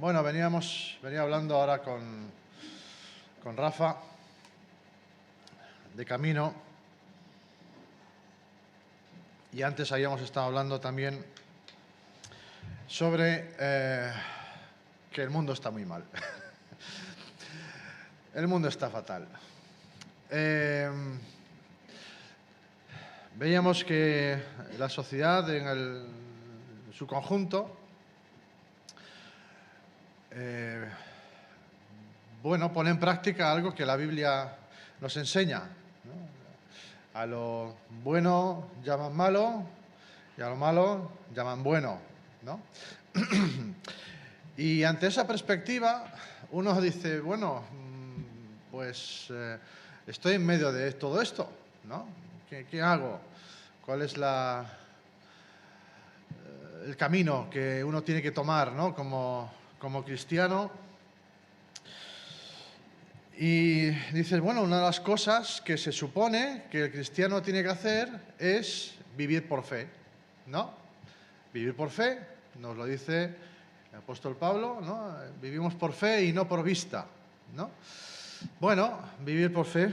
Bueno, venía hablando ahora con Rafa de camino y antes habíamos estado hablando también sobre que el mundo está muy mal. El mundo está fatal. Veíamos que la sociedad en su conjunto pone en práctica algo que la Biblia nos enseña, ¿no? A lo bueno llaman malo y a lo malo llaman bueno, ¿no? Y ante esa perspectiva uno dice, bueno, pues estoy en medio de todo esto, ¿no? ¿Qué hago? ¿Cuál es el camino que uno tiene que tomar, ¿no? como cristiano? Y dices, bueno, una de las cosas que se supone que el cristiano tiene que hacer es vivir por fe, ¿no? Vivir por fe, nos lo dice el apóstol Pablo, ¿no? Vivimos por fe y no por vista, ¿no? Bueno, vivir por fe.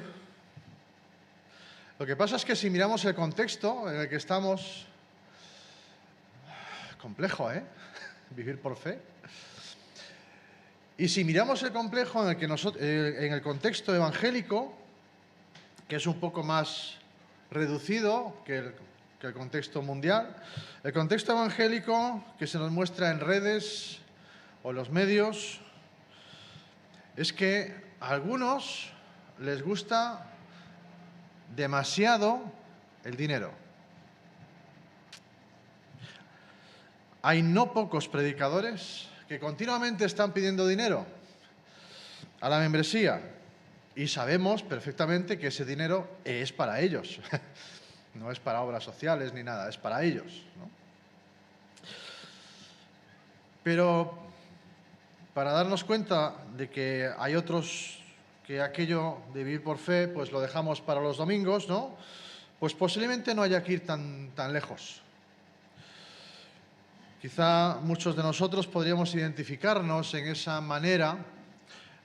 Lo que pasa es que si miramos el contexto en el que estamos, complejo, ¿eh? Vivir por fe. Y si miramos el complejo en el contexto evangélico, que es un poco más reducido que el contexto mundial, el contexto evangélico que se nos muestra en redes o en los medios es que a algunos les gusta demasiado el dinero. Hay no pocos predicadores que continuamente están pidiendo dinero a la membresía y sabemos perfectamente que ese dinero es para ellos, no es para obras sociales ni nada, es para ellos, ¿no? Pero para darnos cuenta de que hay otros que aquello de vivir por fe pues lo dejamos para los domingos, ¿no? Pues posiblemente no haya que ir tan lejos. Quizá muchos de nosotros podríamos identificarnos en esa manera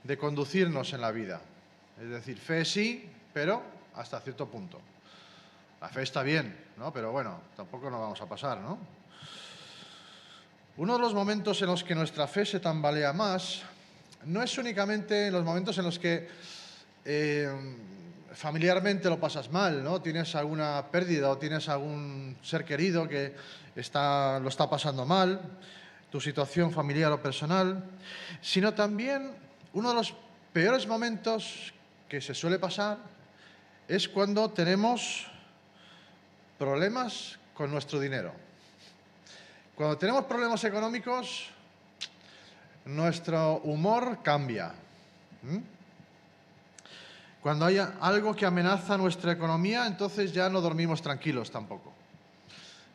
de conducirnos en la vida. Es decir, fe sí, pero hasta cierto punto. La fe está bien, ¿no? Pero bueno, tampoco nos vamos a pasar, ¿no? Uno de los momentos en los que nuestra fe se tambalea más no es únicamente en los momentos en los que familiarmente lo pasas mal, ¿no? Tienes alguna pérdida o tienes algún ser querido que lo está pasando mal, tu situación familiar o personal, sino también uno de los peores momentos que se suele pasar es cuando tenemos problemas con nuestro dinero. Cuando tenemos problemas económicos, nuestro humor cambia. Cuando hay algo que amenaza nuestra economía, entonces ya no dormimos tranquilos tampoco.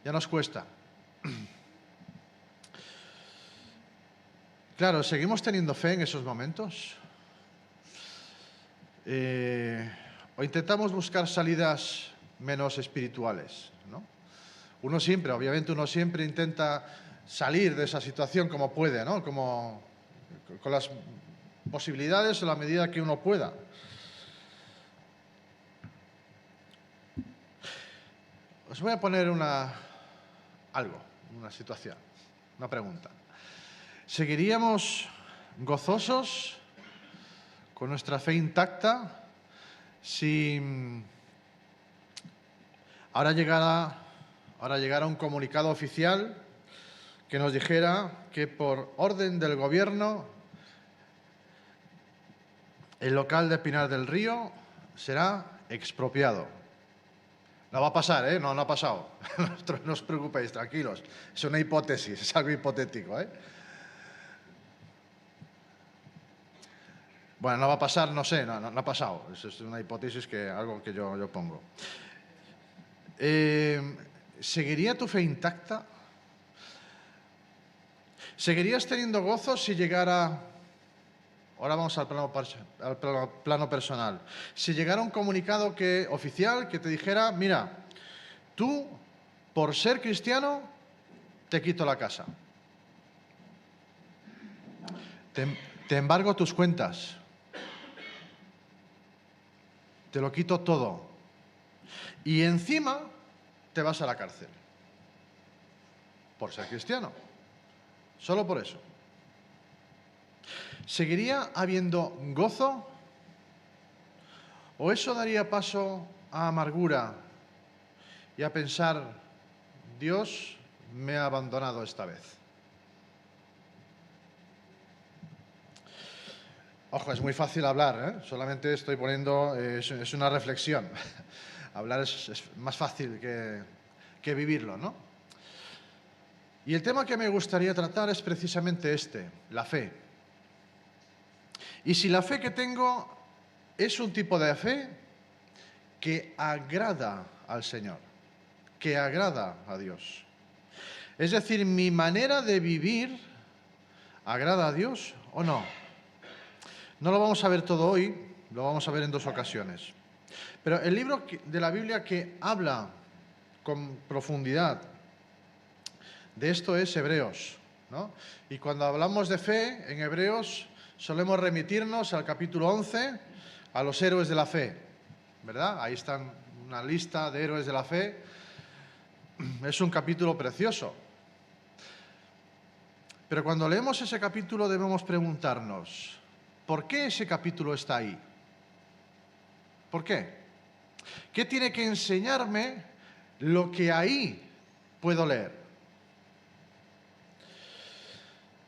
Ya nos cuesta. Claro, ¿seguimos teniendo fe en esos momentos? ¿O intentamos buscar salidas menos espirituales, ¿no? Obviamente uno siempre intenta salir de esa situación como puede, ¿no? Como con las posibilidades o la medida que uno pueda. Os voy a poner una situación, una pregunta. ¿Seguiríamos gozosos con nuestra fe intacta si ahora llegara un comunicado oficial que nos dijera que por orden del gobierno el local de Pinar del Río será expropiado? No va a pasar, ¿eh? No ha pasado. No os preocupéis, tranquilos. Es una hipótesis, es algo hipotético, ¿eh? Bueno, no va a pasar, no sé, no ha pasado. Es una hipótesis algo que yo pongo. ¿Seguiría tu fe intacta? ¿Seguirías teniendo gozo si llegara... Ahora vamos al plano personal. Si llegara un comunicado oficial que te dijera, mira, tú, por ser cristiano, te quito la casa. te embargo tus cuentas, te lo quito todo y encima te vas a la cárcel por ser cristiano, solo por eso. ¿Seguiría habiendo gozo o eso daría paso a amargura y a pensar, Dios me ha abandonado esta vez? Ojo, es muy fácil hablar, ¿eh? Solamente estoy poniendo, es una reflexión. Hablar es más fácil que vivirlo, ¿no? Y el tema que me gustaría tratar es precisamente este, la fe. Y si la fe que tengo es un tipo de fe que agrada al Señor, que agrada a Dios. Es decir, mi manera de vivir agrada a Dios o no. No lo vamos a ver todo hoy, lo vamos a ver en dos ocasiones. Pero el libro de la Biblia que habla con profundidad de esto es Hebreos, ¿no? Y cuando hablamos de fe en Hebreos solemos remitirnos al capítulo 11, a los héroes de la fe, ¿verdad? Ahí están una lista de héroes de la fe. Es un capítulo precioso. Pero cuando leemos ese capítulo debemos preguntarnos, ¿por qué ese capítulo está ahí? ¿Por qué? ¿Qué tiene que enseñarme lo que ahí puedo leer?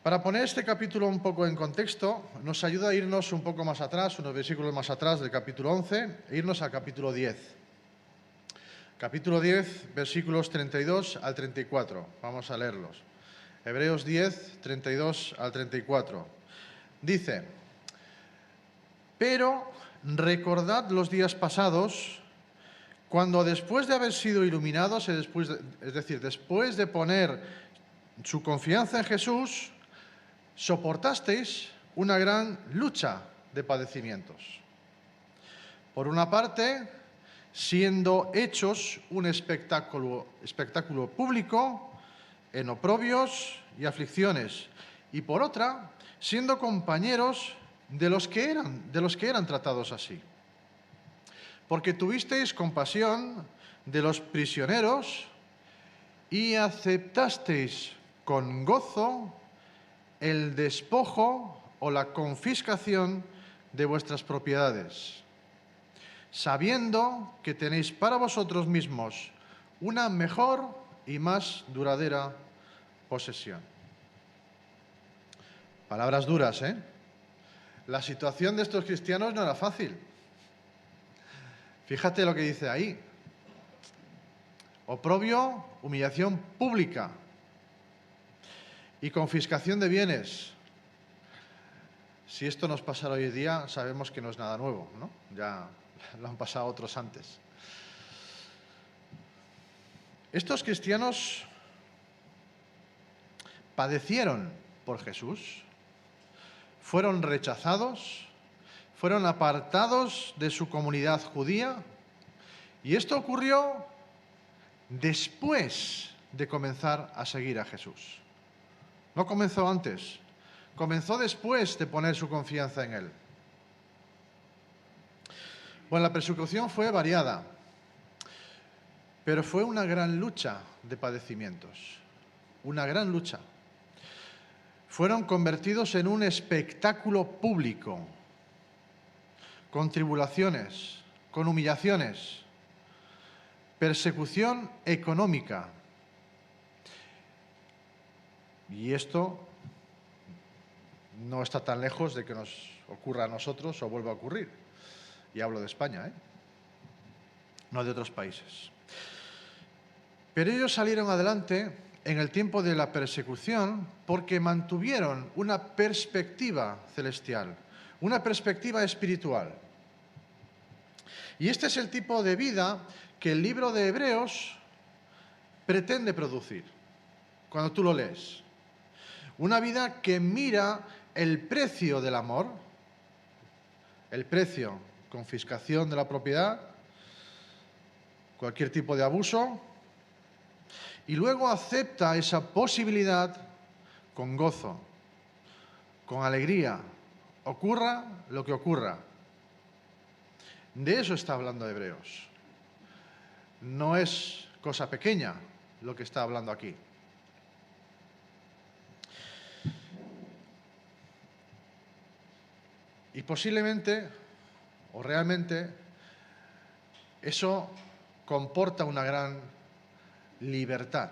Para poner este capítulo un poco en contexto, nos ayuda a irnos un poco más atrás, unos versículos más atrás del capítulo 11, e irnos al capítulo 10. Capítulo 10, versículos 32 al 34. Vamos a leerlos. Hebreos 10, 32 al 34. Dice, pero recordad los días pasados, cuando después de haber sido iluminados, es decir, después de poner su confianza en Jesús, soportasteis una gran lucha de padecimientos. Por una parte, siendo hechos un espectáculo público en oprobios y aflicciones, y por otra, siendo compañeros de los que eran tratados así. Porque tuvisteis compasión de los prisioneros y aceptasteis con gozo el despojo o la confiscación de vuestras propiedades, sabiendo que tenéis para vosotros mismos una mejor y más duradera posesión. Palabras duras, ¿eh? La situación de estos cristianos no era fácil. Fíjate lo que dice ahí. Oprobio, humillación pública y confiscación de bienes. Si esto nos pasara hoy en día, sabemos que no es nada nuevo, ¿no? Ya lo han pasado otros antes. Estos cristianos padecieron por Jesús, fueron rechazados, fueron apartados de su comunidad judía, y esto ocurrió después de comenzar a seguir a Jesús. No comenzó antes, comenzó después de poner su confianza en Él. Bueno, la persecución fue variada, pero fue una gran lucha de padecimientos, una gran lucha. Fueron convertidos en un espectáculo público, con tribulaciones, con humillaciones, persecución económica. Y esto no está tan lejos de que nos ocurra a nosotros o vuelva a ocurrir. Y hablo de España, ¿eh? No de otros países. Pero ellos salieron adelante en el tiempo de la persecución porque mantuvieron una perspectiva celestial, una perspectiva espiritual. Y este es el tipo de vida que el libro de Hebreos pretende producir cuando tú lo lees. Una vida que mira el precio del amor, el precio, confiscación de la propiedad, cualquier tipo de abuso, y luego acepta esa posibilidad con gozo, con alegría, ocurra lo que ocurra. De eso está hablando Hebreos. No es cosa pequeña lo que está hablando aquí. Y posiblemente, o realmente, eso comporta una gran libertad,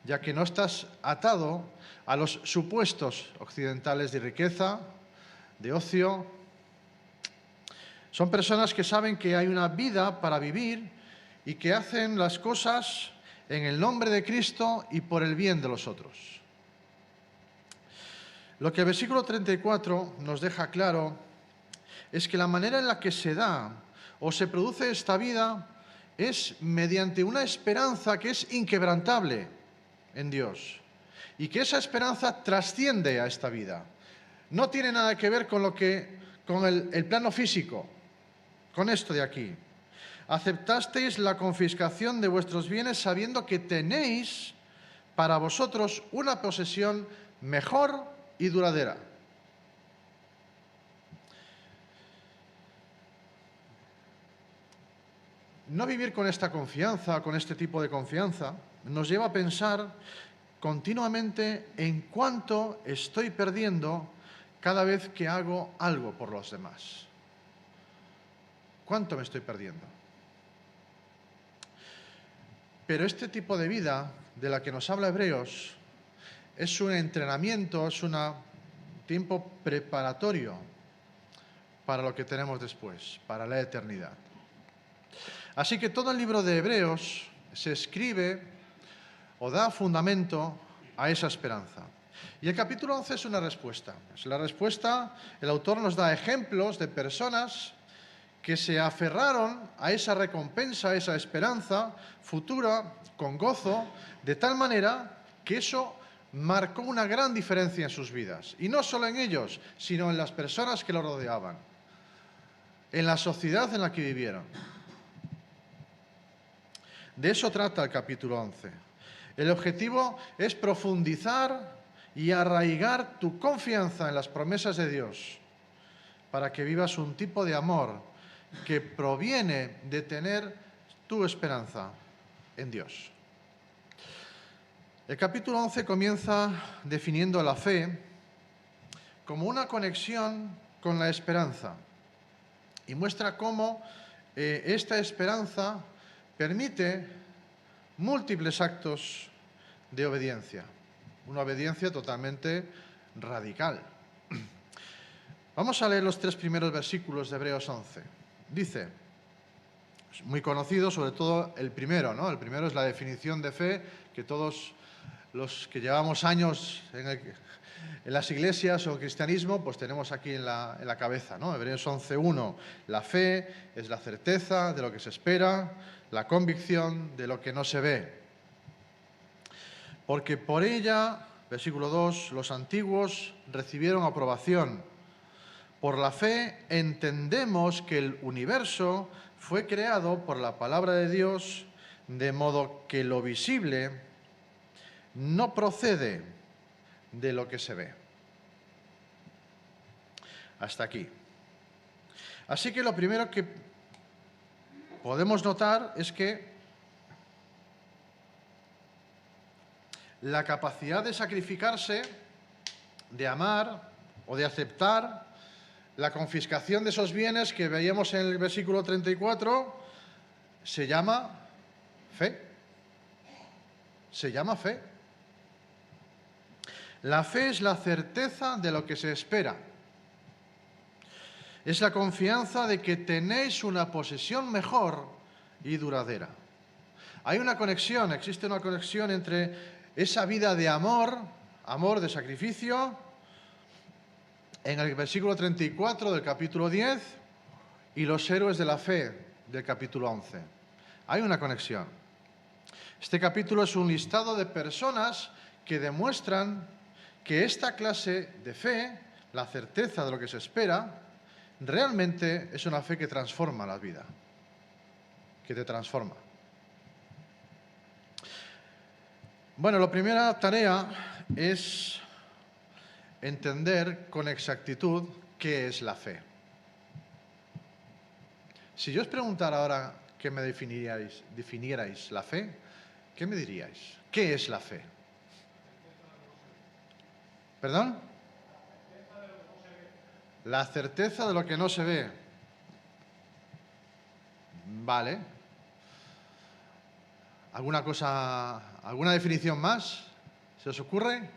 ya que no estás atado a los supuestos occidentales de riqueza, de ocio. Son personas que saben que hay una vida para vivir y que hacen las cosas en el nombre de Cristo y por el bien de los otros. Lo que el versículo 34 nos deja claro es que la manera en la que se da o se produce esta vida es mediante una esperanza que es inquebrantable en Dios y que esa esperanza trasciende a esta vida. No tiene nada que ver con el plano físico, con esto de aquí. Aceptasteis la confiscación de vuestros bienes sabiendo que tenéis para vosotros una posesión mejor y duradera. No vivir con esta confianza, con este tipo de confianza, nos lleva a pensar continuamente en cuánto estoy perdiendo cada vez que hago algo por los demás. ¿Cuánto me estoy perdiendo? Pero este tipo de vida de la que nos habla Hebreos es un entrenamiento, es un tiempo preparatorio para lo que tenemos después, para la eternidad. Así que todo el libro de Hebreos se escribe o da fundamento a esa esperanza. Y el capítulo 11 es una respuesta. Es la respuesta, el autor nos da ejemplos de personas que se aferraron a esa recompensa, a esa esperanza futura, con gozo, de tal manera que eso marcó una gran diferencia en sus vidas. Y no solo en ellos, sino en las personas que lo rodeaban, en la sociedad en la que vivieron. De eso trata el capítulo 11. El objetivo es profundizar y arraigar tu confianza en las promesas de Dios para que vivas un tipo de amor que proviene de tener tu esperanza en Dios. El capítulo 11 comienza definiendo la fe como una conexión con la esperanza y muestra cómo esta esperanza permite múltiples actos de obediencia, una obediencia totalmente radical. Vamos a leer los 3 primeros versículos de Hebreos 11. Dice, es muy conocido, sobre todo el primero, ¿no? El primero es la definición de fe que todos los que llevamos años en las iglesias o el cristianismo, pues tenemos aquí en la cabeza, ¿no? Hebreos 11:1. La fe es la certeza de lo que se espera, la convicción de lo que no se ve. Porque por ella, versículo 2, los antiguos recibieron aprobación. Por la fe entendemos que el universo fue creado por la palabra de Dios, de modo que lo visible no procede de lo que se ve. Hasta aquí. Así que lo primero que podemos notar es que la capacidad de sacrificarse, de amar o de aceptar la confiscación de esos bienes que veíamos en el versículo 34 se llama fe. Se llama fe. La fe es la certeza de lo que se espera. Es la confianza de que tenéis una posesión mejor y duradera. Hay una conexión, existe una conexión entre esa vida de amor, amor de sacrificio, en el versículo 34 del capítulo 10, y los héroes de la fe del capítulo 11. Hay una conexión. Este capítulo es un listado de personas que demuestran que esta clase de fe, la certeza de lo que se espera, realmente es una fe que transforma la vida, que te transforma. Bueno, la primera tarea es entender con exactitud qué es la fe. Si yo os preguntara ahora que me definierais la fe, ¿qué me diríais? ¿Qué es la fe? ¿Perdón? La certeza de lo que no se ve. Vale. ¿Alguna cosa, alguna definición más? ¿Se os ocurre?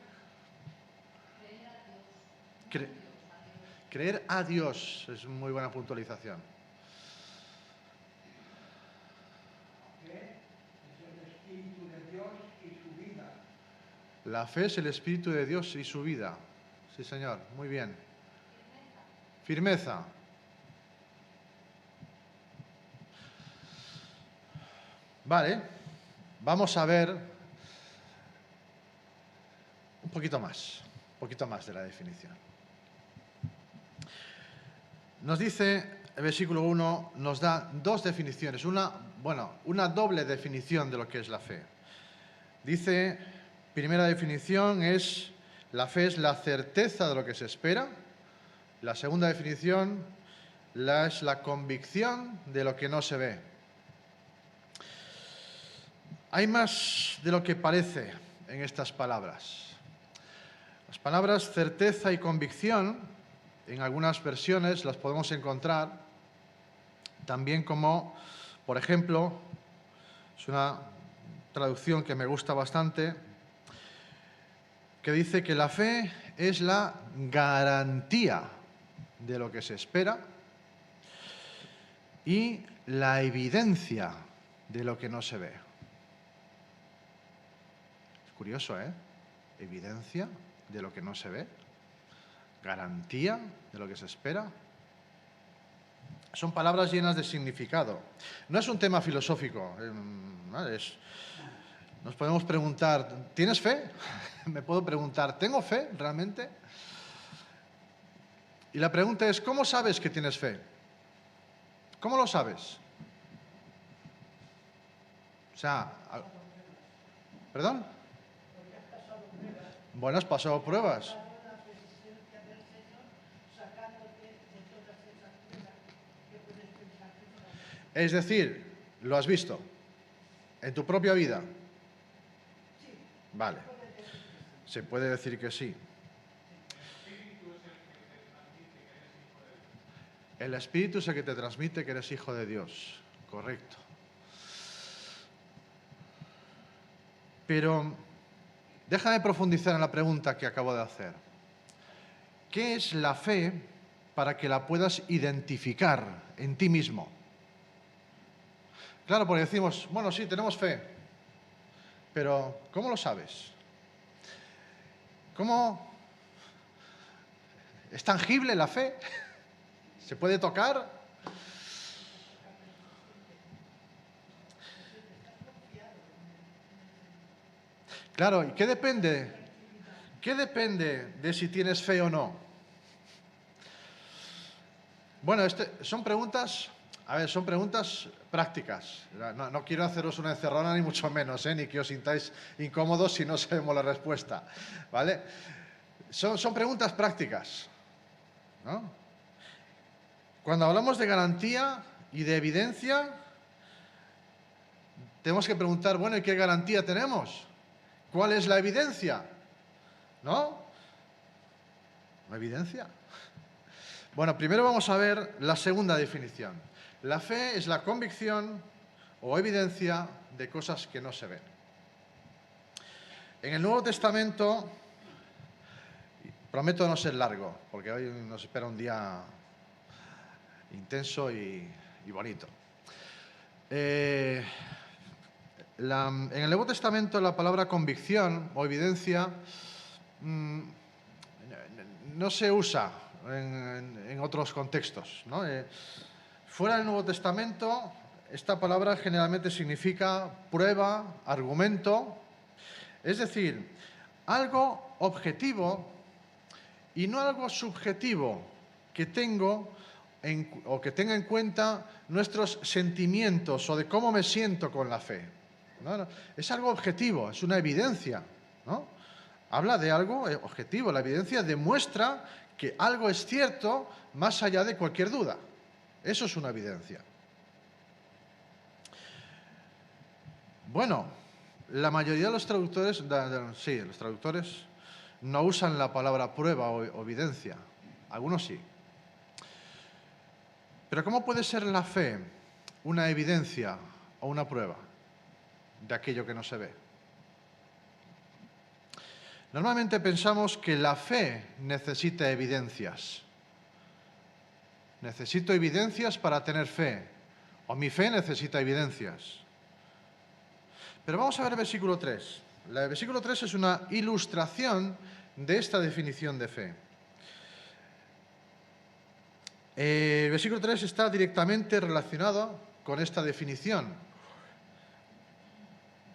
Creer a Dios es muy buena puntualización. La fe es el Espíritu de Dios y su vida. Sí, señor. Muy bien. Firmeza. Vale. Vamos a ver un poquito más de la definición. Nos dice, el versículo 1 nos da dos definiciones, una doble definición de lo que es la fe. Dice, primera definición es, la fe es la certeza de lo que se espera. La segunda definición es la convicción de lo que no se ve. Hay más de lo que parece en estas palabras. Las palabras certeza y convicción, en algunas versiones las podemos encontrar también como, por ejemplo, es una traducción que me gusta bastante, que dice que la fe es la garantía de lo que se espera y la evidencia de lo que no se ve. Es curioso, ¿eh? Evidencia de lo que no se ve, garantía de lo que se espera. Son palabras llenas de significado. No es un tema filosófico. Nos podemos preguntar, ¿tienes fe? Me puedo preguntar, ¿tengo fe realmente? Y la pregunta es, ¿cómo sabes que tienes fe? ¿Cómo lo sabes? O sea, ¿perdón? Bueno, has pasado pruebas. Es decir, ¿lo has visto en tu propia vida? Vale. Se puede decir que sí. El Espíritu es el que te transmite que eres hijo de Dios. Correcto. Pero déjame profundizar en la pregunta que acabo de hacer. ¿Qué es la fe para que la puedas identificar en ti mismo? Claro, porque decimos, bueno, sí, tenemos fe, pero ¿cómo lo sabes? ¿Cómo? ¿Es tangible la fe? ¿Se puede tocar? Claro, ¿y qué depende? ¿Qué depende de si tienes fe o no? Bueno, son preguntas, son preguntas prácticas. No quiero haceros una encerrona ni mucho menos, ni que os sintáis incómodos si no sabemos la respuesta, ¿vale? Son preguntas prácticas, ¿no? Cuando hablamos de garantía y de evidencia, tenemos que preguntar, bueno, ¿y qué garantía tenemos? ¿Cuál es la evidencia? ¿No? ¿La evidencia? Bueno, primero vamos a ver la segunda definición. La fe es la convicción o evidencia de cosas que no se ven. En el Nuevo Testamento, prometo no ser largo, porque hoy nos espera un día intenso y bonito. En el Nuevo Testamento la palabra convicción o evidencia no se usa en otros contextos, ¿no? Fuera del Nuevo Testamento, esta palabra generalmente significa prueba, argumento, es decir, algo objetivo y no algo subjetivo que tengo o que tenga en cuenta nuestros sentimientos o de cómo me siento con la fe. No, es algo objetivo, es una evidencia, ¿no? Habla de algo objetivo. La evidencia demuestra que algo es cierto más allá de cualquier duda. Eso es una evidencia. Bueno, la mayoría de los traductores, los traductores no usan la palabra prueba o evidencia. Algunos sí. Pero ¿cómo puede ser la fe una evidencia o una prueba de aquello que no se ve? Normalmente pensamos que la fe necesita evidencias. Necesito evidencias para tener fe. O mi fe necesita evidencias. Pero vamos a ver el versículo 3. El versículo 3 es una ilustración de esta definición de fe. El versículo 3 está directamente relacionado con esta definición,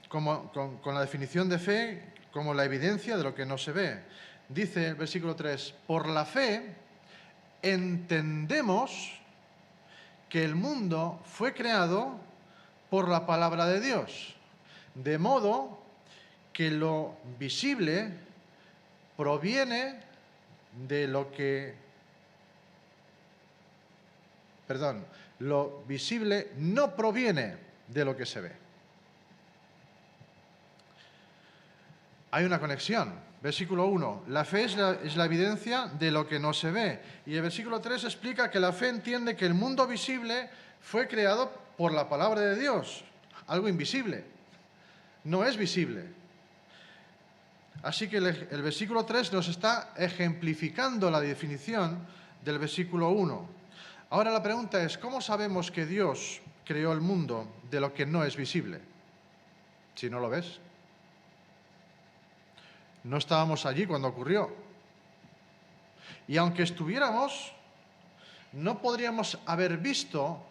con la definición de fe como la evidencia de lo que no se ve. Dice el versículo 3, por la fe entendemos que el mundo fue creado por la palabra de Dios, de modo que lo visible proviene de lo que... Perdón, lo visible no proviene de lo que se ve. Hay una conexión. Versículo 1, la fe es la evidencia de lo que no se ve. Y el versículo 3 explica que la fe entiende que el mundo visible fue creado por la palabra de Dios, algo invisible, no es visible. Así que el versículo 3 nos está ejemplificando la definición del versículo 1. Ahora la pregunta es, ¿cómo sabemos que Dios creó el mundo de lo que no es visible? Si no lo ves. No estábamos allí cuando ocurrió. Y aunque estuviéramos, no podríamos haber visto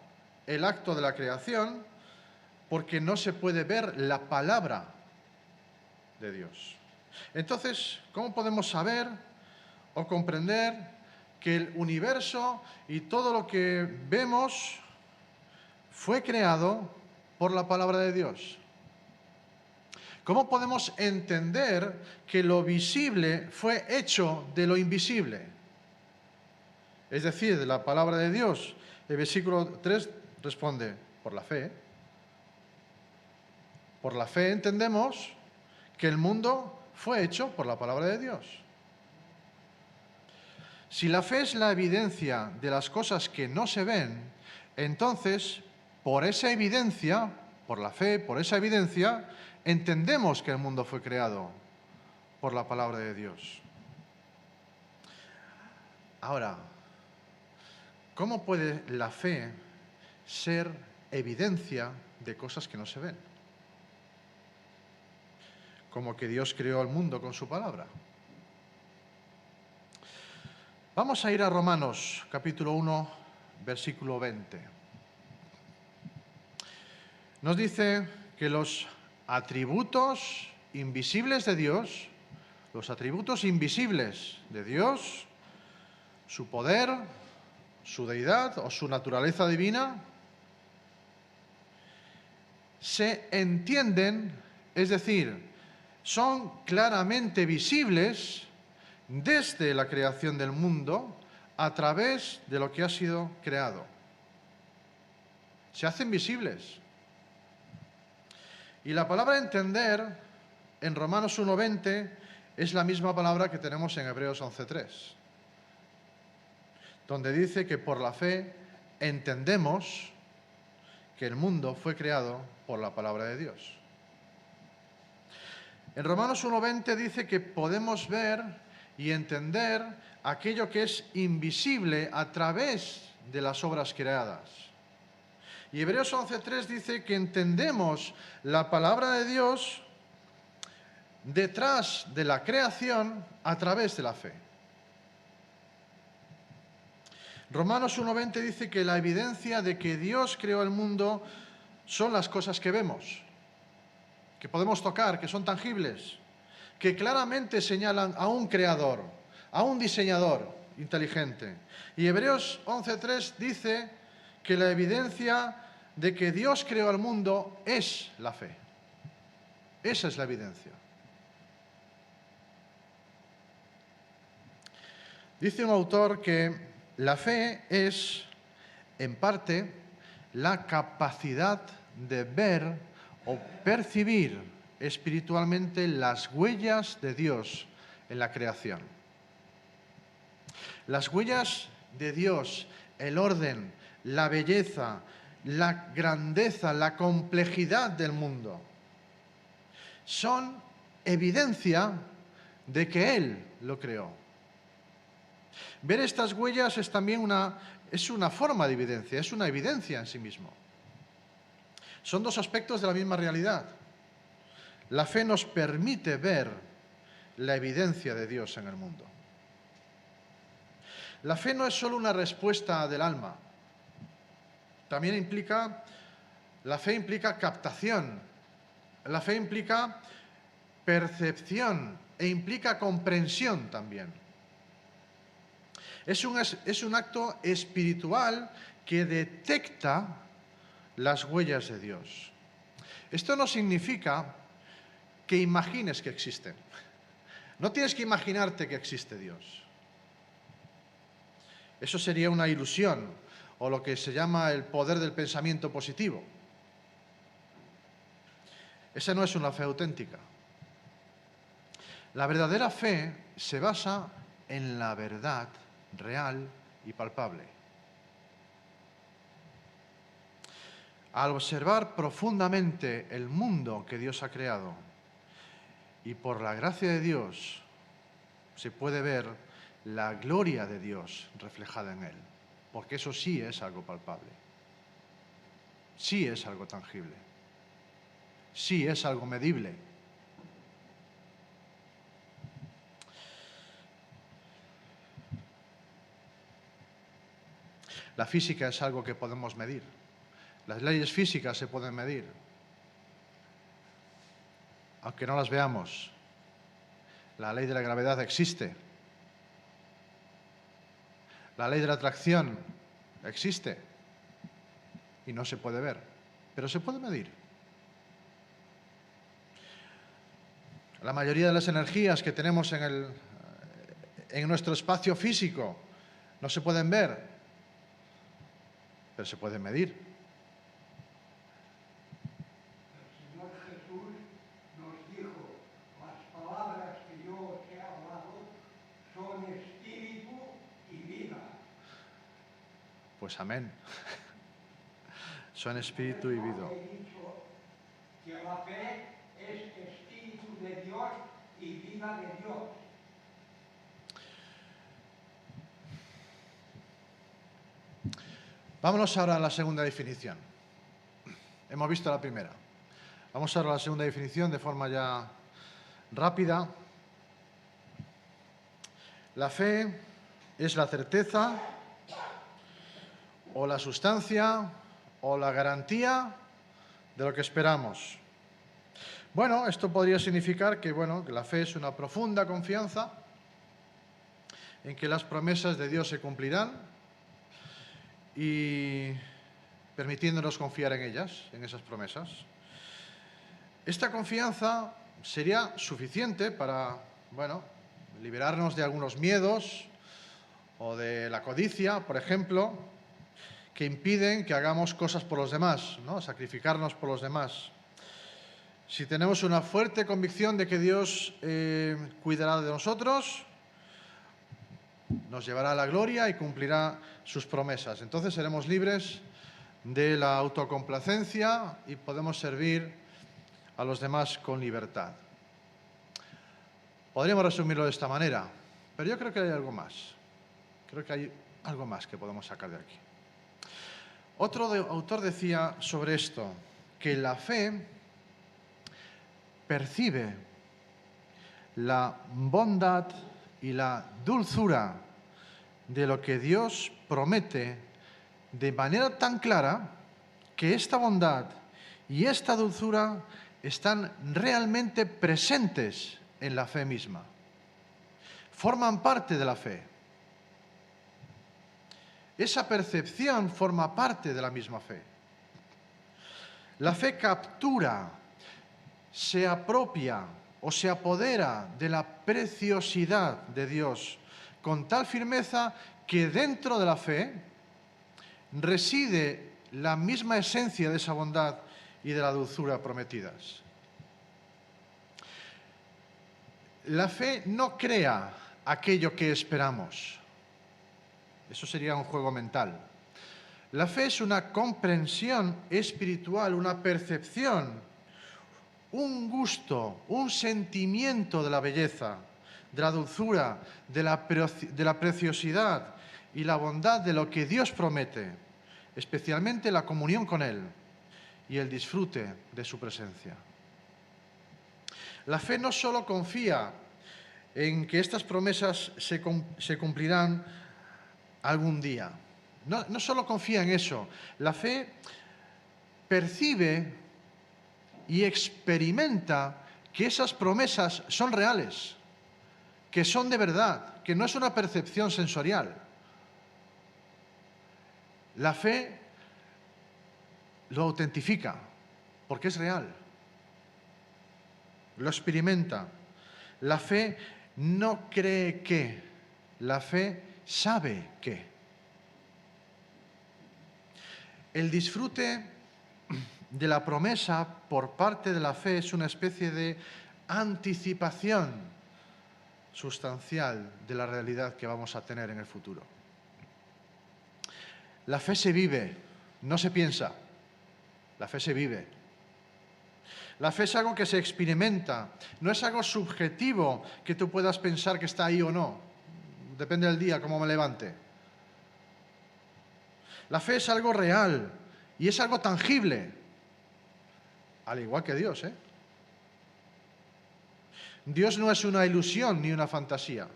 el acto de la creación porque no se puede ver la palabra de Dios. Entonces, ¿cómo podemos saber o comprender que el universo y todo lo que vemos fue creado por la palabra de Dios? ¿Cómo podemos entender que lo visible fue hecho de lo invisible? Es decir, de la palabra de Dios. El versículo 3 responde, por la fe. Por la fe entendemos que el mundo fue hecho por la palabra de Dios. Si la fe es la evidencia de las cosas que no se ven, entonces, por esa evidencia, por la fe, por esa evidencia, entendemos que el mundo fue creado por la palabra de Dios. Ahora, ¿cómo puede la fe ser evidencia de cosas que no se ven? Como que Dios creó el mundo con su palabra. Vamos a ir a Romanos, capítulo 1, versículo 20. Nos dice que los atributos invisibles de Dios, los atributos invisibles de Dios, su poder, su deidad o su naturaleza divina, se entienden, es decir, son claramente visibles desde la creación del mundo a través de lo que ha sido creado. Se hacen visibles. Y la palabra entender en Romanos 1:20 es la misma palabra que tenemos en Hebreos 11:3, donde dice que por la fe entendemos que el mundo fue creado por la palabra de Dios. En Romanos 1:20 dice que podemos ver y entender aquello que es invisible a través de las obras creadas. Y Hebreos 11:3 dice que entendemos la palabra de Dios detrás de la creación a través de la fe. Romanos 1:20 dice que la evidencia de que Dios creó el mundo son las cosas que vemos, que podemos tocar, que son tangibles, que claramente señalan a un creador, a un diseñador inteligente. Y Hebreos 11:3 dice que la evidencia de que Dios creó el mundo es la fe. Esa es la evidencia. Dice un autor que la fe es, en parte, la capacidad de ver o percibir espiritualmente las huellas de Dios en la creación. Las huellas de Dios, el orden, la belleza, la grandeza, la complejidad del mundo, son evidencia de que Él lo creó. Ver estas huellas es también una forma de evidencia, es una evidencia en sí mismo. Son dos aspectos de la misma realidad. La fe nos permite ver la evidencia de Dios en el mundo. La fe no es solo una respuesta del alma. También la fe implica captación. La fe implica percepción e implica comprensión también. Es un acto espiritual que detecta las huellas de Dios. Esto no significa que imagines que existen. No tienes que imaginarte que existe Dios. Eso sería una ilusión, o lo que se llama el poder del pensamiento positivo. Esa no es una fe auténtica. La verdadera fe se basa en la verdad real y palpable. Al observar profundamente el mundo que Dios ha creado, y por la gracia de Dios se puede ver la gloria de Dios reflejada en él, porque eso sí es algo palpable, sí es algo tangible, sí es algo medible. La física es algo que podemos medir. Las leyes físicas se pueden medir, aunque no las veamos. La ley de la gravedad existe. La ley de la atracción existe y no se puede ver, pero se puede medir. La mayoría de las energías que tenemos en nuestro espacio físico no se pueden ver, pero se pueden medir. El Señor Jesús nos dijo, las palabras que yo os he hablado son espíritu y vida. Pues amén. Son espíritu y vida. He dicho que la fe es espíritu de Dios y vida de Dios. Vámonos ahora a la segunda definición. Hemos visto la primera. Vamos ahora a la segunda definición de forma ya rápida. La fe es la certeza o la sustancia o la garantía de lo que esperamos. Bueno, esto podría significar que la fe es una profunda confianza en que las promesas de Dios se cumplirán y permitiéndonos confiar en ellas, en esas promesas. Esta confianza sería suficiente para, liberarnos de algunos miedos o de la codicia, por ejemplo, que impiden que hagamos cosas por los demás, ¿no? Sacrificarnos por los demás. Si tenemos una fuerte convicción de que Dios cuidará de nosotros, nos llevará a la gloria y cumplirá sus promesas. Entonces seremos libres de la autocomplacencia y podemos servir a los demás con libertad. Podríamos resumirlo de esta manera, pero yo creo que hay algo más. Creo que hay algo más que podemos sacar de aquí. Otro autor decía sobre esto, que la fe percibe la bondad y la dulzura de lo que Dios promete de manera tan clara que esta bondad y esta dulzura están realmente presentes en la fe misma. Forman parte de la fe. Esa percepción forma parte de la misma fe. La fe captura, se apropia o se apodera de la preciosidad de Dios, con tal firmeza que dentro de la fe reside la misma esencia de esa bondad y de la dulzura prometidas. La fe no crea aquello que esperamos. Eso sería un juego mental. La fe es una comprensión espiritual, una percepción, un gusto, un sentimiento de la belleza, de la dulzura, de la preciosidad y la bondad de lo que Dios promete, especialmente la comunión con Él y el disfrute de su presencia. La fe no solo confía en que estas promesas se cumplirán algún día. No solo confía en eso. La fe percibe y experimenta que esas promesas son reales, que son de verdad, que no es una percepción sensorial. La fe lo autentifica porque es real. Lo experimenta. La fe no cree que, la fe sabe que. El disfrute de la promesa por parte de la fe es una especie de anticipación sustancial de la realidad que vamos a tener en el futuro. La fe se vive, no se piensa. La fe se vive. La fe es algo que se experimenta, no es algo subjetivo que tú puedas pensar que está ahí o no. Depende del día, cómo me levante. La fe es algo real y es algo tangible, al igual que Dios, ¿eh? Dios no es una ilusión ni una fantasía,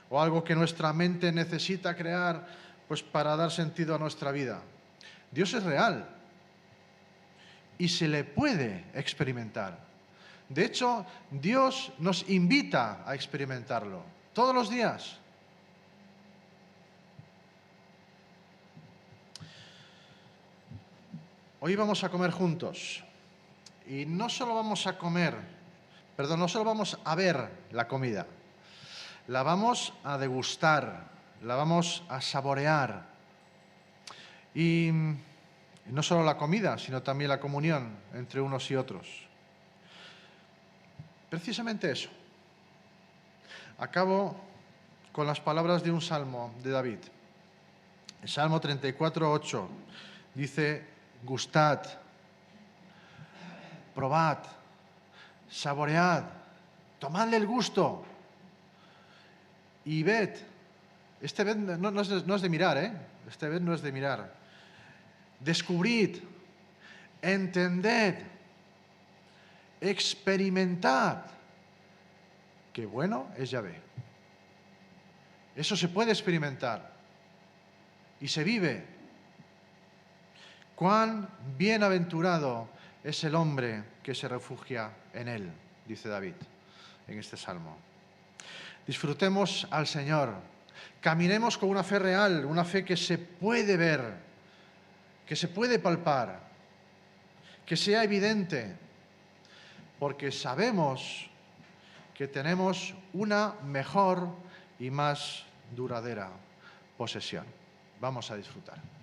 o algo que nuestra mente necesita crear pues, para dar sentido a nuestra vida. Dios es real y se le puede experimentar. De hecho, Dios nos invita a experimentarlo todos los días. Hoy vamos a comer juntos y no solo vamos a ver la comida, la vamos a degustar, la vamos a saborear. Y no solo la comida, sino también la comunión entre unos y otros. Precisamente eso. Acabo con las palabras de un salmo de David. El Salmo 34:8 dice: gustad, probad, saboread, tomadle el gusto y ved. Este ved no es de mirar, ¿eh? Este ved no es de mirar. Descubrid, entended, experimentad qué bueno es Yahvé. Eso se puede experimentar y se vive. Cuán bienaventurado es el hombre que se refugia en él, dice David en este salmo. Disfrutemos al Señor, caminemos con una fe real, una fe que se puede ver, que se puede palpar, que sea evidente, porque sabemos que tenemos una mejor y más duradera posesión. Vamos a disfrutar.